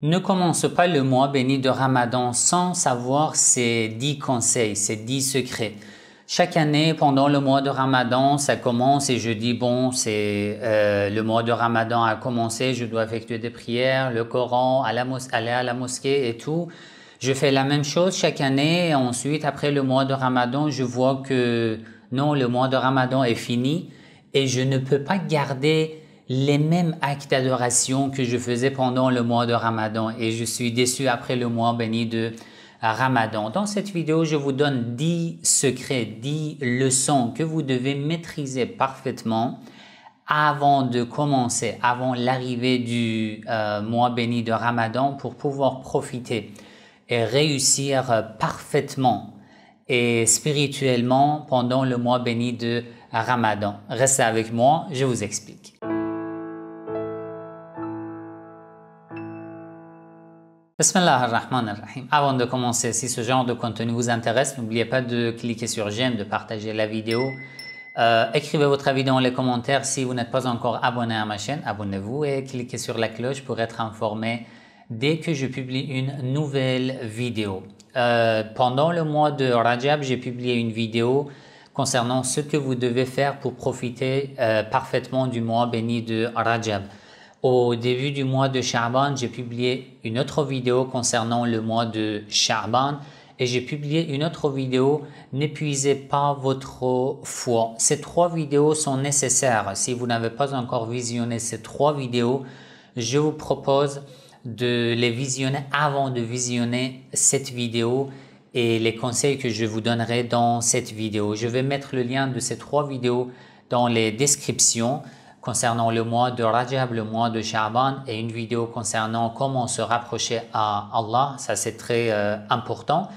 Ne commence pas le mois béni de Ramadan sans savoir ces 10 conseils, ces 10 secrets. Chaque année, pendant le mois de Ramadan, ça commence et je dis bon, le mois de Ramadan a commencé, je dois effectuer des prières, le Coran, aller à la mosquée et tout. Je fais la même chose chaque année et ensuite, après le mois de Ramadan, je vois que non, le mois de Ramadan est fini et je ne peux pas garder les mêmes actes d'adoration que je faisais pendant le mois de Ramadan et je suis déçu après le mois béni de Ramadan. Dans cette vidéo, je vous donne 10 secrets, 10 leçons que vous devez maîtriser parfaitement avant de commencer, avant l'arrivée du mois béni de Ramadan pour pouvoir profiter et réussir parfaitement et spirituellement pendant le mois béni de Ramadan. Restez avec moi, je vous explique. Bismillah ar-Rahman ar-Rahim. Avant de commencer, si ce genre de contenu vous intéresse, n'oubliez pas de cliquer sur j'aime, de partager la vidéo. Écrivez votre avis dans les commentaires. Si vous n'êtes pas encore abonné à ma chaîne, abonnez-vous et cliquez sur la cloche pour être informé dès que je publie une nouvelle vidéo. Pendant le mois de Rajab, j'ai publié une vidéo concernant ce que vous devez faire pour profiter parfaitement du mois béni de Rajab. Au début du mois de Sha'ban, j'ai publié une autre vidéo concernant le mois de Sha'ban et j'ai publié une autre vidéo « N'épuisez pas votre foi ». Ces 3 vidéos sont nécessaires. Si vous n'avez pas encore visionné ces 3 vidéos, je vous propose de les visionner avant de visionner cette vidéo et les conseils que je vous donnerai dans cette vidéo. Je vais mettre le lien de ces 3 vidéos dans les descriptions concernant le mois de Rajab, le mois de Sha'ban et une vidéo concernant comment se rapprocher à Allah. Ça, c'est très important.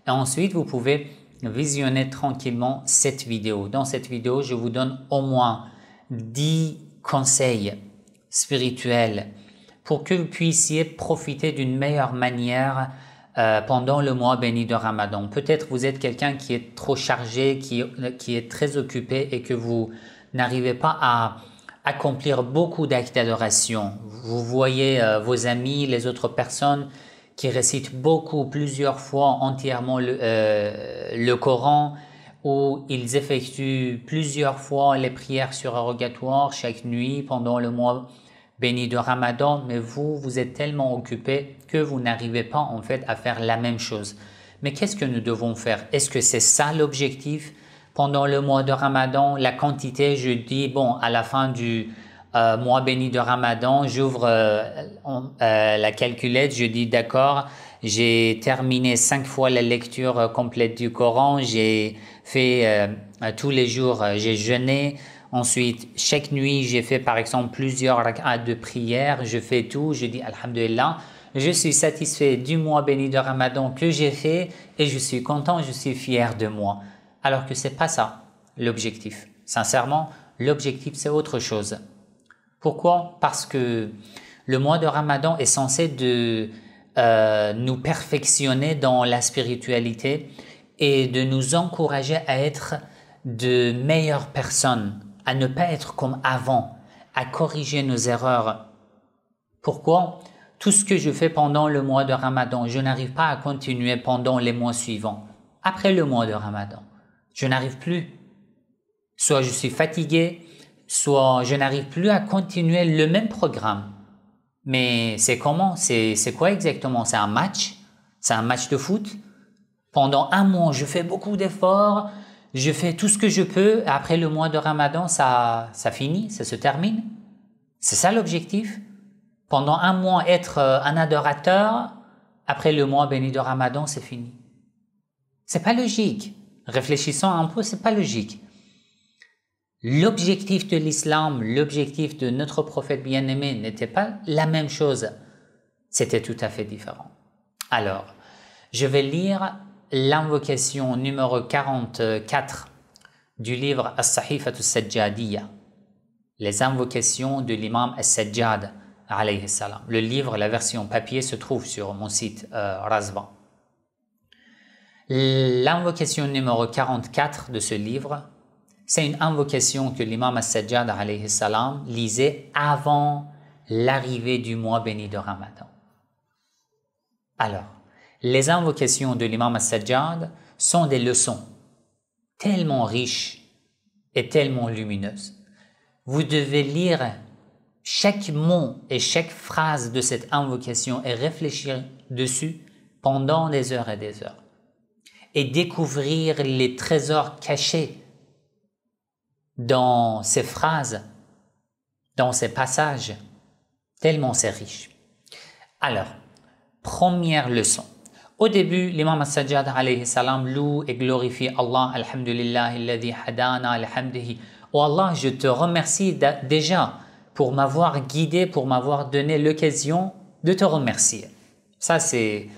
Et ensuite, vous pouvez visionner tranquillement cette vidéo. Dans cette vidéo, je vous donne au moins 10 conseils spirituels pour que vous puissiez profiter d'une meilleure manière pendant le mois béni de Ramadan. Peut-être vous êtes quelqu'un qui est trop chargé, qui est très occupé et que vous n'arrivez pas à accomplir beaucoup d'actes d'adoration. Vous voyez vos amis, les autres personnes qui récitent plusieurs fois entièrement le Coran, ou ils effectuent plusieurs fois les prières surérogatoires chaque nuit pendant le mois béni de Ramadan, mais vous êtes tellement occupé que vous n'arrivez pas en fait à faire la même chose. Mais qu'est-ce que nous devons faire? Est-ce que c'est ça l'objectif? Pendant le mois de Ramadan, la quantité, je dis, bon, à la fin du mois béni de Ramadan, j'ouvre la calculette, je dis, d'accord, j'ai terminé 5 fois la lecture complète du Coran, j'ai fait tous les jours, j'ai jeûné, ensuite, chaque nuit, j'ai fait par exemple plusieurs rak'at de prière, je fais tout, je dis, alhamdulillah, je suis satisfait du mois béni de Ramadan que j'ai fait et je suis content, je suis fier de moi. Alors que ce n'est pas ça l'objectif. Sincèrement, l'objectif c'est autre chose. Pourquoi? Parce que le mois de Ramadan est censé nous perfectionner dans la spiritualité et de nous encourager à être de meilleures personnes, à ne pas être comme avant, à corriger nos erreurs. Pourquoi? Tout ce que je fais pendant le mois de Ramadan, je n'arrive pas à continuer pendant les mois suivants, après le mois de Ramadan. Je n'arrive plus. Soit je suis fatigué, soit je n'arrive plus à continuer le même programme. Mais c'est comment? C'est quoi exactement? C'est un match? C'est un match de foot? Pendant un mois, je fais beaucoup d'efforts, je fais tout ce que je peux. Après le mois de Ramadan, ça finit, ça se termine. C'est ça l'objectif? Pendant un mois, être un adorateur, après le mois béni de Ramadan, c'est fini. C'est pas logique. Réfléchissons un peu, c'est pas logique. L'objectif de l'islam, l'objectif de notre prophète bien-aimé n'était pas la même chose. C'était tout à fait différent. Alors, je vais lire l'invocation numéro 44 du livre As-Sahifat As-Sajjadiyya, les invocations de l'imam As-Sajjad alayhi salam. Le livre, la version papier se trouve sur mon site Razvan. L'invocation numéro 44 de ce livre, c'est une invocation que l'imam As-Sajjad alayhi salam lisait avant l'arrivée du mois béni de Ramadan. Alors, les invocations de l'imam As-Sajjad sont des leçons tellement riches et tellement lumineuses. Vous devez lire chaque mot et chaque phrase de cette invocation et réfléchir dessus pendant des heures et des heures. Et découvrir les trésors cachés dans ces phrases, dans ces passages, tellement c'est riche. Alors, première leçon. Au début, l'imam As-Sajjad alayhi salam loue et glorifie Allah, alhamdulillah, alladhi hadana, alhamdihi. Oh Allah, je te remercie déjà pour m'avoir guidé, pour m'avoir donné l'occasion de te remercier. Ça, c'est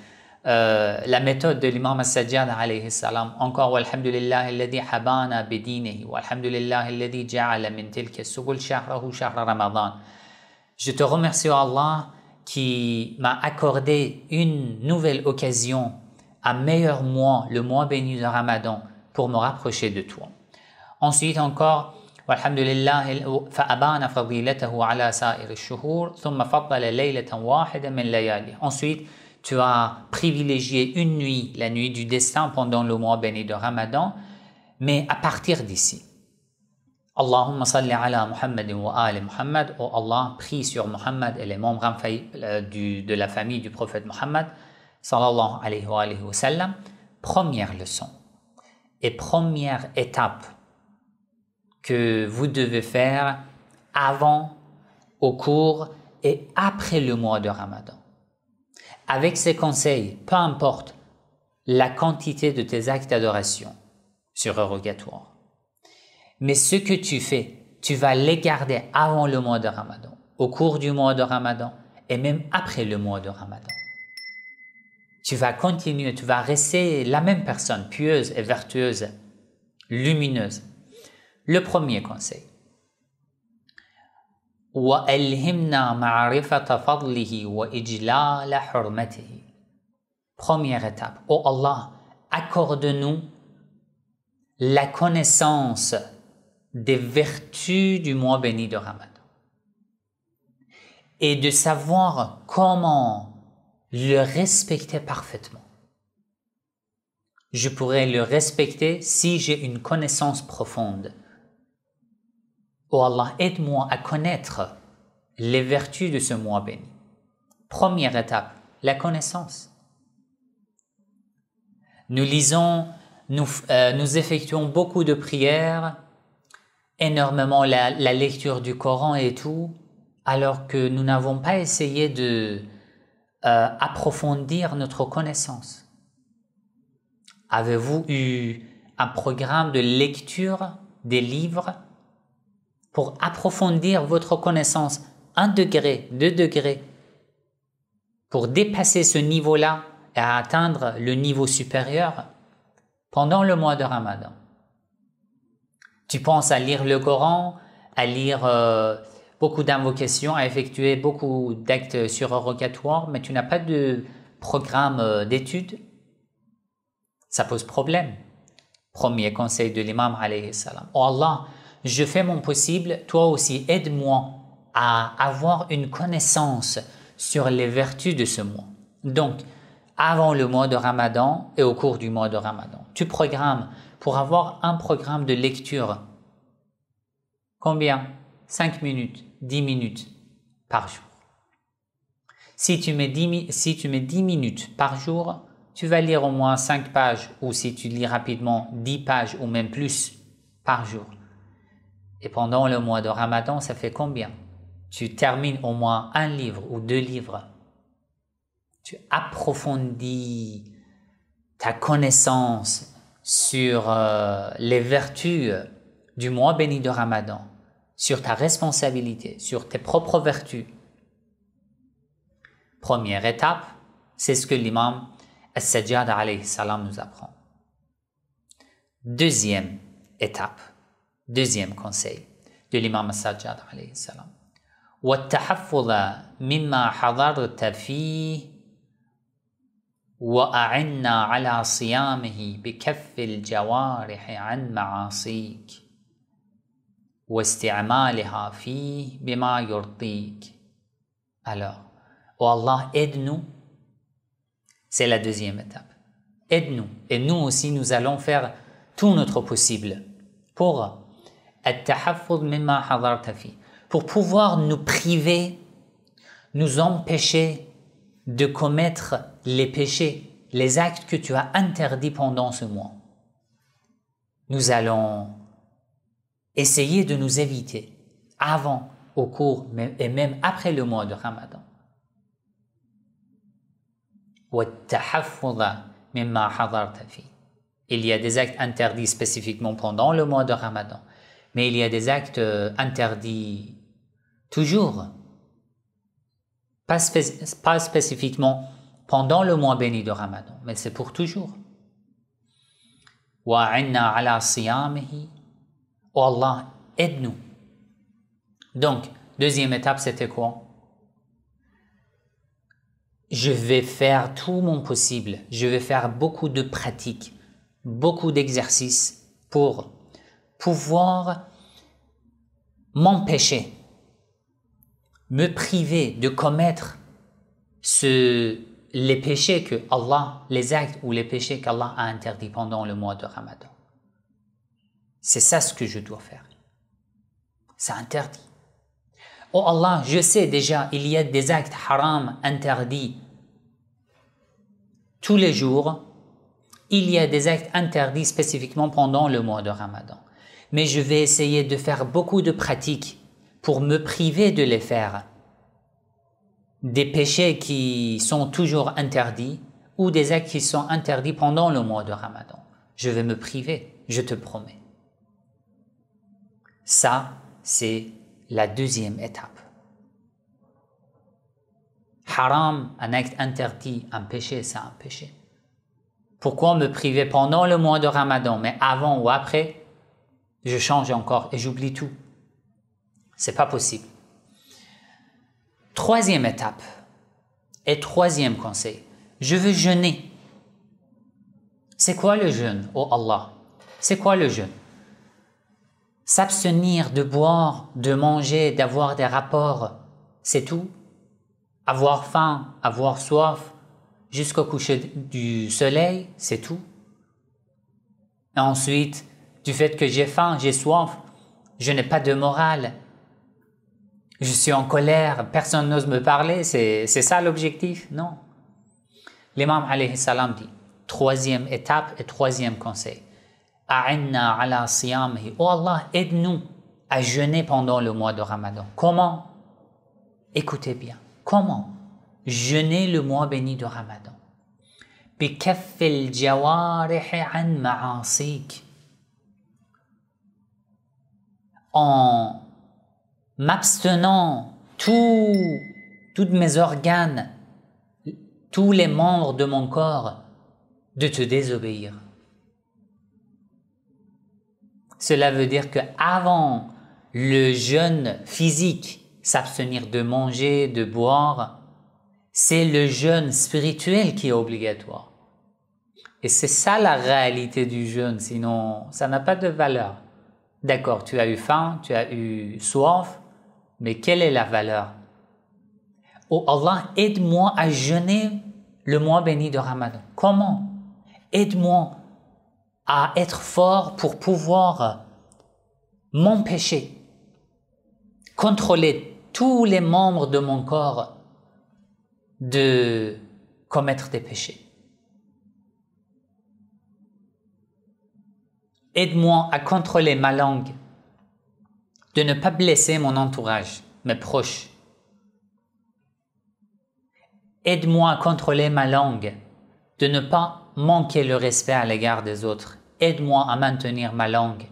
la méthode de l'imam As-Sajjad alayhi salam. Encore, walhamdulillah, alladhi habana bidinihi, walhamdulillah, alladhi ja'ala min tilka subul shahrahu shahra ramadan. Je te remercie, oh Allah, qui m'a accordé une nouvelle occasion, un meilleur mois, le mois béni de Ramadan, pour me rapprocher de toi. Ensuite encore, walhamdulillah, fa'abana fadilatahu ala sa'ir ash-shuhur, thumma faddala laylatan wahida min layali. Ensuite, tu as privilégié une nuit, la nuit du destin pendant le mois béni de Ramadan, mais à partir d'ici. Allahumma salli ala Muhammadin wa ali Muhammad. Oh Allah, prie sur Muhammad et les membres de la famille du prophète Muhammad sallallahu alayhi wa sallam. Première leçon et première étape que vous devez faire avant, au cours et après le mois de Ramadan. Avec ces conseils, peu importe la quantité de tes actes d'adoration surérogatoires, mais ce que tu fais, tu vas les garder avant le mois de Ramadan, au cours du mois de Ramadan et même après le mois de Ramadan. Tu vas continuer, tu vas rester la même personne, pieuse et vertueuse, lumineuse. Le premier conseil. وَأَلْهِمْنَا مَعْرِفَةَ فَضْلِهِ وَإِجْلَالَ حُرْمَتِهِ. Première étape. Oh Allah, accorde-nous la connaissance des vertus du mois béni de Ramadan et de savoir comment le respecter parfaitement. Je pourrais le respecter si j'ai une connaissance profonde. Oh Allah, aide-moi à connaître les vertus de ce mois béni. Première étape, la connaissance. Nous lisons, nous effectuons beaucoup de prières, énormément la lecture du Coran et tout, alors que nous n'avons pas essayé de approfondir notre connaissance. Avez-vous eu un programme de lecture des livres pour approfondir votre connaissance 1 degré, 2 degrés, pour dépasser ce niveau-là et atteindre le niveau supérieur pendant le mois de Ramadan? Tu penses à lire le Coran, à lire beaucoup d'invocations, à effectuer beaucoup d'actes surérogatoires, mais tu n'as pas de programme d'études? Ça pose problème. Premier conseil de l'imam alayhi salam. Oh Allah, je fais mon possible, toi aussi aide-moi à avoir une connaissance sur les vertus de ce mois. Donc, avant le mois de Ramadan et au cours du mois de Ramadan, tu programmes pour avoir un programme de lecture. Combien? 5 minutes, 10 minutes par jour. Si tu mets 10 minutes par jour, tu vas lire au moins 5 pages, ou si tu lis rapidement 10 pages ou même plus par jour. Et pendant le mois de Ramadan, ça fait combien? Tu termines au moins 1 livre ou 2 livres. Tu approfondis ta connaissance sur les vertus du mois béni de Ramadan, sur ta responsabilité, sur tes propres vertus. Première étape, c'est ce que l'imam As-Sajjad alayhi salam nous apprend. Deuxième étape, deuxième conseil de l'imam As-Sajjad alayhi salam. وَالتَّحَفُّظَ مِمَّا حَضَرْتَ فِيهِ وَأَعِنَّا عَلَى صِيَامِهِ بِكَفِّ الْجَوَارِحِ عَنْ مَعَاصِيكَ وَاسْتِعْمَالِهَا فِيهِ بِمَا يُرْضِيكَ. Alors, oh Allah, aide-nous C'est la deuxième étape. Aide-nous. Et nous aussi, nous allons faire tout notre possible pour pouvoir nous priver, nous empêcher de commettre les péchés, les actes que tu as interdits pendant ce mois. Nous allons essayer de nous éviter avant, au cours et même après le mois de Ramadan. Il y a des actes interdits spécifiquement pendant le mois de Ramadan, mais il y a des actes interdits toujours, pas spécifiquement pendant le mois béni de Ramadan, mais c'est pour toujours. Oh Allah, aide-nous. Donc, deuxième étape, c'était quoi? Je vais faire tout mon possible, je vais faire beaucoup de pratiques, beaucoup d'exercices pour pouvoir m'empêcher, me priver de commettre les péchés que Allah, les actes ou les péchés qu'Allah a interdits pendant le mois de Ramadan. C'est ça ce que je dois faire. C'est interdit. Oh Allah, je sais déjà, il y a des actes haram interdits tous les jours. Il y a des actes interdits spécifiquement pendant le mois de Ramadan. Mais je vais essayer de faire beaucoup de pratiques pour me priver de les faire. Des péchés qui sont toujours interdits ou des actes qui sont interdits pendant le mois de Ramadan. Je vais me priver, je te promets. Ça, c'est la deuxième étape. Haram, un acte interdit, un péché, c'est un péché. Pourquoi me priver pendant le mois de Ramadan, mais avant ou après, je change encore et j'oublie tout. C'est pas possible. Troisième étape et troisième conseil, je veux jeûner. C'est quoi le jeûne, oh Allah? C'est quoi le jeûne? S'abstenir de boire, de manger, d'avoir des rapports, c'est tout? Avoir faim, avoir soif, jusqu'au coucher du soleil, c'est tout? Et ensuite, du fait que j'ai faim, j'ai soif, je n'ai pas de morale, je suis en colère, personne n'ose me parler, c'est ça l'objectif? Non. L'imam alayhi salam dit, troisième étape et troisième conseil, A'inna ala siyamihi. Oh Allah, aide-nous à jeûner pendant le mois de Ramadan. Comment? Écoutez bien. Comment? Jeûner le mois béni de Ramadan. Bikaffil jawarihi an ma'asik. En m'abstenant tous mes organes, tous les membres de mon corps de te désobéir. Cela veut dire qu'avant le jeûne physique, s'abstenir de manger, de boire, c'est le jeûne spirituel qui est obligatoire. Et c'est ça la réalité du jeûne, sinon ça n'a pas de valeur. D'accord, tu as eu faim, tu as eu soif, mais quelle est la valeur? Oh Allah, aide-moi à jeûner le mois béni de Ramadan. Comment? Aide-moi à être fort pour pouvoir m'empêcher, contrôler tous les membres de mon corps de commettre des péchés. Aide-moi à contrôler ma langue, de ne pas blesser mon entourage, mes proches. Aide-moi à contrôler ma langue, de ne pas manquer le respect à l'égard des autres. Aide-moi à maintenir ma langue,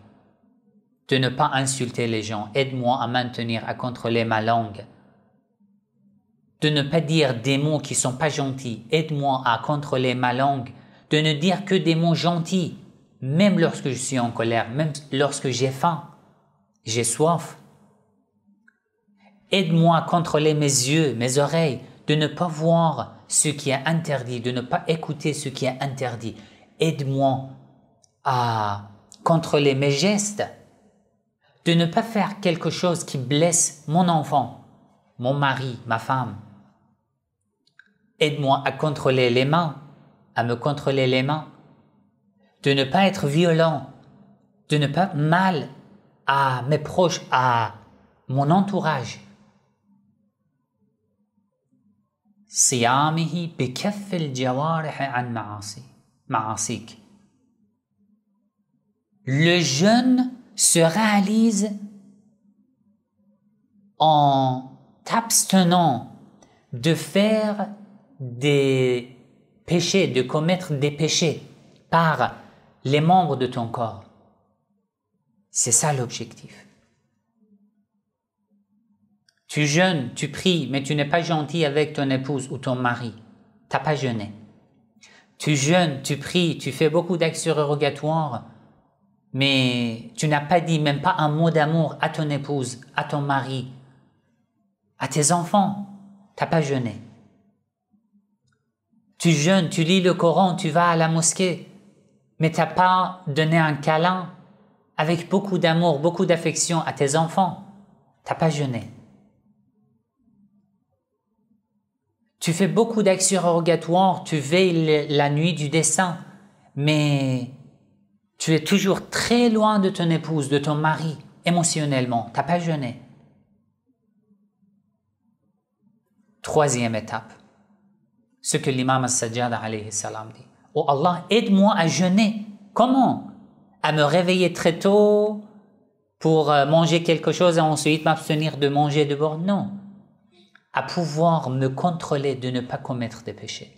de ne pas insulter les gens. Aide-moi à maintenir, à contrôler ma langue, de ne pas dire des mots qui ne sont pas gentils. Aide-moi à contrôler ma langue, de ne dire que des mots gentils, même lorsque je suis en colère, même lorsque j'ai faim, j'ai soif. Aide-moi à contrôler mes yeux, mes oreilles, de ne pas voir ce qui est interdit, de ne pas écouter ce qui est interdit. Aide-moi à contrôler mes gestes, de ne pas faire quelque chose qui blesse mon enfant, mon mari, ma femme. Aide-moi à contrôler les mains, à me contrôler les mains, de ne pas être violent, de ne pas mal à mes proches, à mon entourage. صيامه بكف الجوارح عن معاصيك. Le jeûne se réalise en t'abstenant de faire des péchés, de commettre des péchés par les membres de ton corps. C'est ça l'objectif. Tu jeûnes, tu pries, mais tu n'es pas gentil avec ton épouse ou ton mari. Tu n'as pas jeûné. Tu jeûnes, tu pries, tu fais beaucoup d'actes surrogatoires, mais tu n'as pas dit même pas un mot d'amour à ton épouse, à ton mari, à tes enfants. Tu n'as pas jeûné. Tu jeûnes, tu lis le Coran, tu vas à la mosquée, mais tu n'as pas donné un câlin avec beaucoup d'amour, beaucoup d'affection à tes enfants. Tu n'as pas jeûné. Tu fais beaucoup d'actes surrogatoires, tu veilles la nuit du dessein, mais tu es toujours très loin de ton épouse, de ton mari, émotionnellement. Tu n'as pas jeûné. Troisième étape, ce que l'imam al-Sajjad alayhi salam dit. Oh Allah, aide-moi à jeûner. Comment? À me réveiller très tôt pour manger quelque chose et ensuite m'abstenir de manger de bord? Non. À pouvoir me contrôler de ne pas commettre des péchés.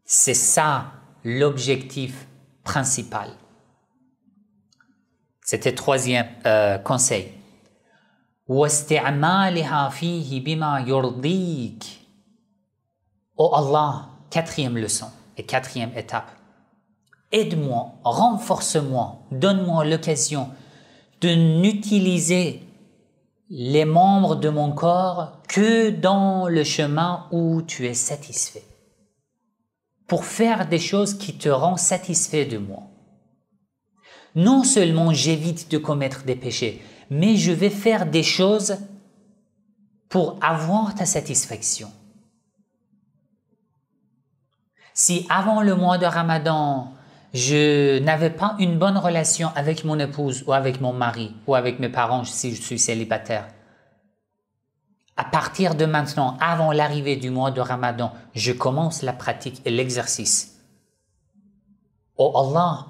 C'est ça l'objectif principal. C'était troisième conseil. وَاسْتِعْمَالِهَا فِيهِ بِمَا يُرْضِيكَ. Oh Allah, quatrième leçon et quatrième étape. Aide-moi, renforce-moi, donne-moi l'occasion de n'utiliser les membres de mon corps que dans le chemin où tu es satisfait. Pour faire des choses qui te rendent satisfait de moi. Non seulement j'évite de commettre des péchés, mais je vais faire des choses pour avoir ta satisfaction. Si avant le mois de Ramadan, je n'avais pas une bonne relation avec mon épouse ou avec mon mari ou avec mes parents si je suis célibataire, à partir de maintenant, avant l'arrivée du mois de Ramadan, je commence la pratique et l'exercice. Oh Allah,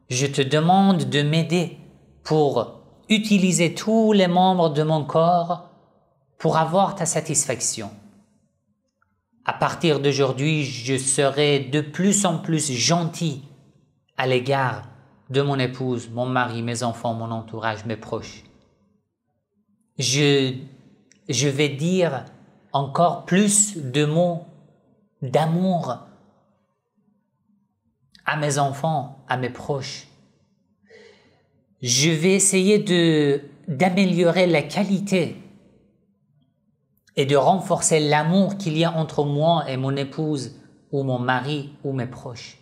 je te demande de m'aider pour utiliser tous les membres de mon corps pour avoir ta satisfaction. À partir d'aujourd'hui, je serai de plus en plus gentil à l'égard de mon épouse, mon mari, mes enfants, mon entourage, mes proches. Je vais dire encore plus de mots d'amour à mes enfants, à mes proches. Je vais essayer d'améliorer la qualité et de renforcer l'amour qu'il y a entre moi et mon épouse ou mon mari ou mes proches.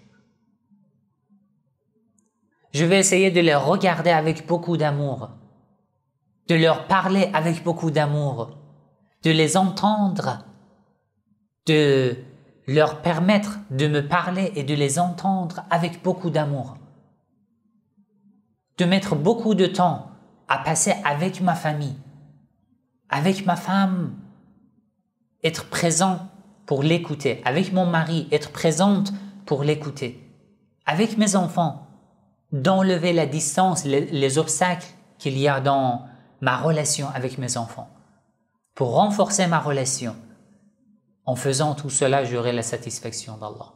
Je vais essayer de les regarder avec beaucoup d'amour, de leur parler avec beaucoup d'amour, de les entendre, de leur permettre de me parler et de les entendre avec beaucoup d'amour. De mettre beaucoup de temps à passer avec ma famille, avec ma femme, être présent pour l'écouter, avec mon mari, être présente pour l'écouter, avec mes enfants, d'enlever la distance, les obstacles qu'il y a dans ma relation avec mes enfants. Pour renforcer ma relation, en faisant tout cela, j'aurai la satisfaction d'Allah.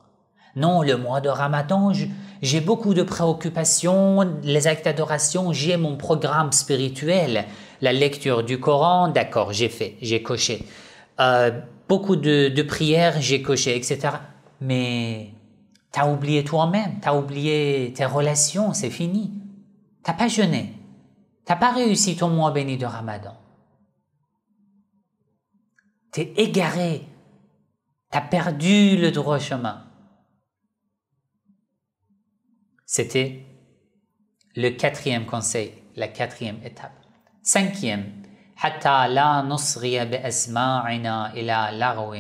Non, le mois de Ramadan, j'ai beaucoup de préoccupations, les actes d'adoration, j'ai mon programme spirituel, la lecture du Coran, d'accord, j'ai fait, j'ai coché. Beaucoup de prières, j'ai coché, etc. Mais tu as oublié toi-même, tu as oublié tes relations, c'est fini. Tu n'as pas jeûné, tu n'as pas réussi ton mois béni de Ramadan. Tu es égaré, tu as perdu le droit chemin. C'était le quatrième conseil, la quatrième étape. Cinquième, حتى لا نصغي بأسماعنا إلى لغو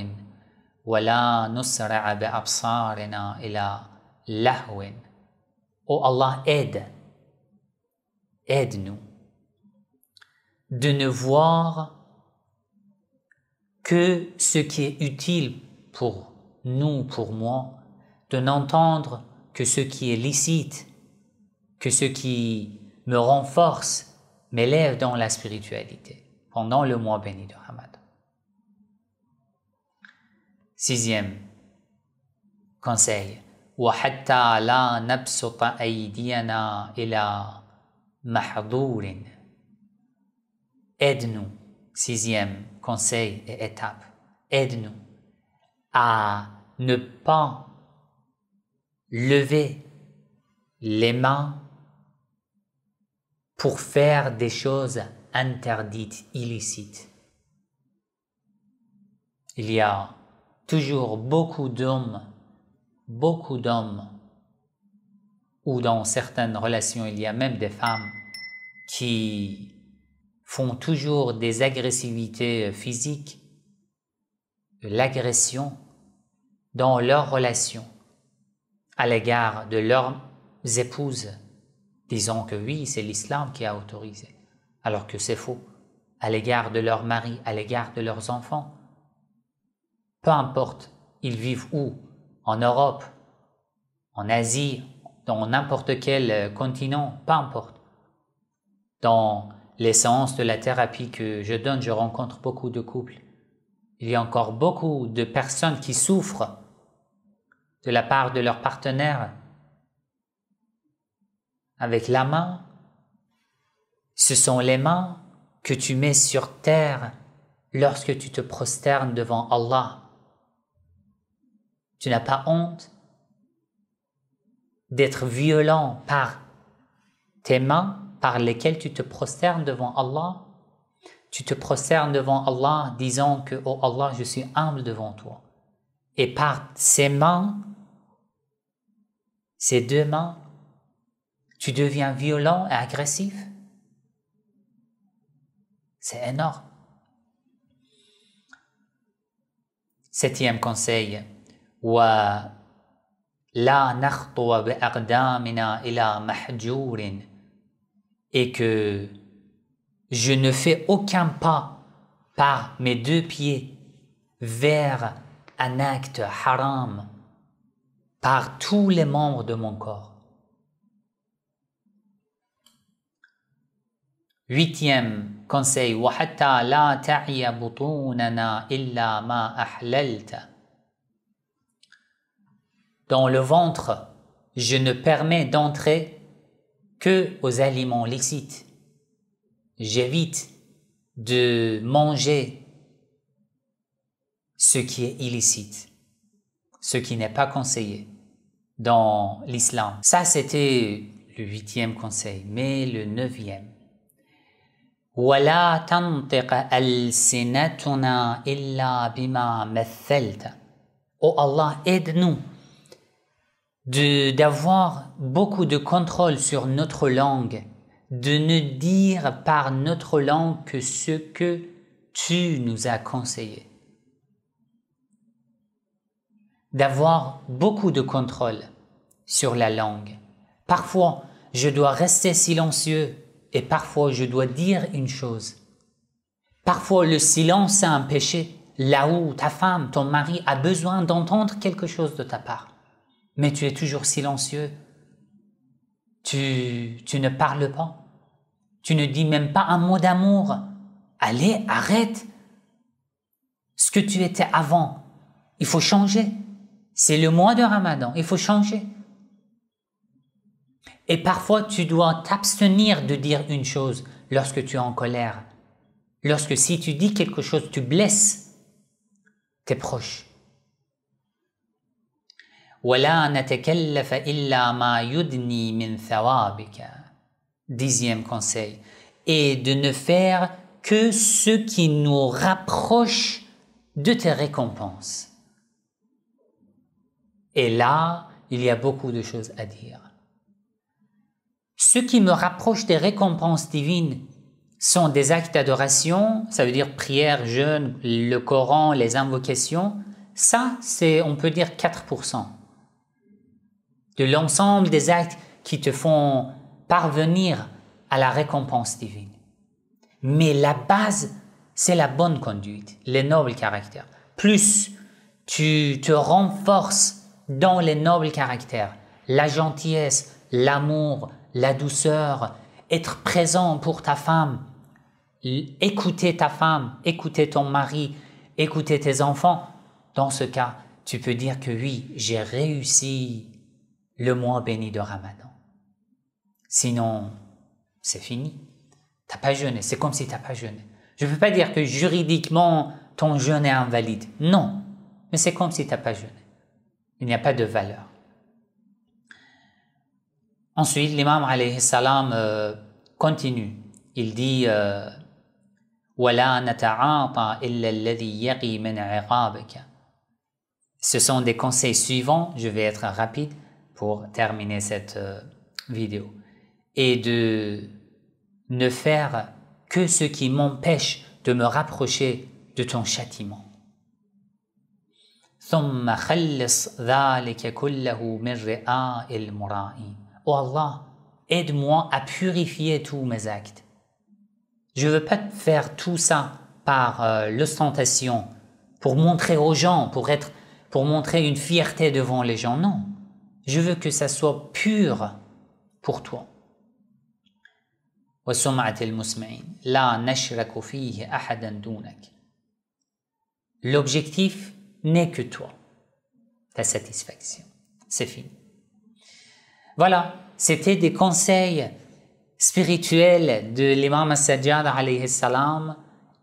وَلَا نُسْرِعَ بِأَبْصَارِنَا إِلَى لَهْوٍ. Oh Allah, aide-nous de ne voir que ce qui est utile pour nous, pour moi, de n'entendre que ce qui est licite, que ce qui me renforce, m'élève dans la spiritualité pendant le mois béni de Ramadan. 6e conseil, وَحَتَّى لَا نَبْسُطَ أَيْدِيَنَا إِلَى مَحْظُورٍ. Aide-nous, 6e conseil et étape, aide-nous à ne pas lever les mains pour faire des choses interdites, illicites. Il y a toujours beaucoup d'hommes, ou dans certaines relations, il y a même des femmes qui font toujours des agressivités physiques, de l'agression dans leurs relations à l'égard de leurs épouses, disant que oui, c'est l'islam qui a autorisé, alors que c'est faux, à l'égard de leurs maris, à l'égard de leurs enfants. Peu importe, ils vivent où, en Europe, en Asie, dans n'importe quel continent, peu importe. Dans les séances de la thérapie que je donne, je rencontre beaucoup de couples. Il y a encore beaucoup de personnes qui souffrent de la part de leur partenaire. Avec la main, ce sont les mains que tu mets sur terre lorsque tu te prosternes devant Allah. Tu n'as pas honte d'être violent par tes mains par lesquelles tu te prosternes devant Allah. Tu te prosternes devant Allah disant que « Oh Allah, je suis humble devant toi ». Et par ces mains, ces deux mains, tu deviens violent et agressif. C'est énorme. 7e conseil, وَلَا نَخْطُوَ بِأَقْدَامِنَا إِلَى مَحْجُورٍ. Et que je ne fais aucun pas par mes deux pieds vers un acte haram par tous les membres de mon corps. 8e conseil, وَحَتَّى لَا تَعِيَ بُطُونَنَا إِلَّا مَا أَحْلَلْتَ. Dans le ventre, je ne permets d'entrer que aux aliments licites. J'évite de manger ce qui est illicite, ce qui n'est pas conseillé dans l'islam. Ça, c'était le 8e conseil. Mais le 9e, وَلَا تَنْطِقَ أَلْسِنَتُنَا إِلَّا بِمَا مَثَّلْتَ. Oh Allah, aide-nous d'avoir beaucoup de contrôle sur notre langue, de ne dire par notre langue que ce que tu nous as conseillé. D'avoir beaucoup de contrôle sur la langue. Parfois, je dois rester silencieux et parfois je dois dire une chose. Parfois, le silence est un péché, là où ta femme, ton mari a besoin d'entendre quelque chose de ta part. Mais tu es toujours silencieux, tu ne parles pas, tu ne dis même pas un mot d'amour. Allez, arrête ce que tu étais avant, il faut changer. C'est le mois de Ramadan, il faut changer. Et parfois, tu dois t'abstenir de dire une chose lorsque tu es en colère. Lorsque si tu dis quelque chose, tu blesses tes proches. وَلَا نَتَكَلَّفَ إِلَّا مَا يُدْنِي مِنْ ثَوَابِكَ. 10e conseil. Et de ne faire que ce qui nous rapproche de tes récompenses. Et là, il y a beaucoup de choses à dire. Ce qui me rapproche des récompenses divines sont des actes d'adoration, ça veut dire prière, jeûne, le Coran, les invocations, Ça, c'est, on peut dire, 4% de l'ensemble des actes qui te font parvenir à la récompense divine. Mais la base, c'est la bonne conduite, les nobles caractères. Plus tu te renforces dans les nobles caractères, la gentillesse, l'amour, la douceur, être présent pour ta femme, écouter ta femme, écouter ton mari, écouter tes enfants. Dans ce cas, tu peux dire que oui, j'ai réussi le mois béni de Ramadan. Sinon, c'est fini. Tu n'as pas jeûné, c'est comme si tu n'as pas jeûné. Je ne veux pas dire que juridiquement, ton jeûne est invalide. Non, mais c'est comme si tu n'as pas jeûné. Il n'y a pas de valeur. Ensuite, l'imam alayhi salam continue. Il dit وَلَا نَتَعَاطَى إِلَّا الَّذِي يَقِي مِنْ عِقَابِكَ. Ce sont des conseils suivants. Je vais être rapide pour terminer cette vidéo. Et de ne faire que ce qui m'empêche de me rapprocher de ton châtiment. ثُمَّ خَلِّصْ ذَلِكَ كُلَّهُ مِنْ رِئَاءِ الْمُرَائِينَ. Oh Allah, aide-moi à purifier tous mes actes. Je ne veux pas faire tout ça par l'ostentation, pour montrer aux gens, pour montrer une fierté devant les gens. Non, je veux que ça soit pur pour toi. وَسُمْعَةِ الْمُسْمِعِينَ لَا نَشْرَكُ فِيهِ أَحَدًا دُونَكَ. L'objectif n'est que toi, ta satisfaction. C'est fini. Voilà, c'était des conseils spirituels de l'imam As-Sajjad alayhi salam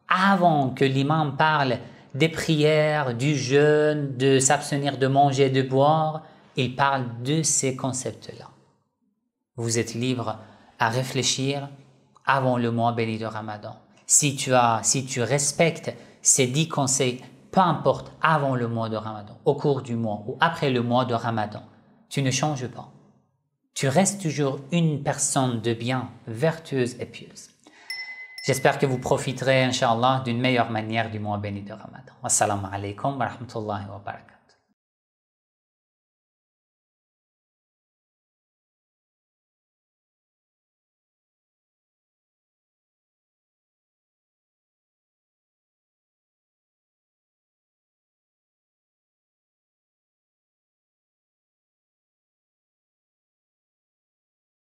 avant que l'imam parle des prières, du jeûne, de s'abstenir de manger, de boire. Il parle de ces concepts-là. Vous êtes libre à réfléchir avant le mois béni de Ramadan. Si tu respectes ces 10 conseils, peu importe, avant le mois de Ramadan, au cours du mois ou après le mois de Ramadan, tu ne changes pas. Tu restes toujours une personne de bien, vertueuse et pieuse. J'espère que vous profiterez, Inch'Allah, d'une meilleure manière du mois béni de Ramadan. Wassalamu alaikum wa rahmatullahi wa barakatuh.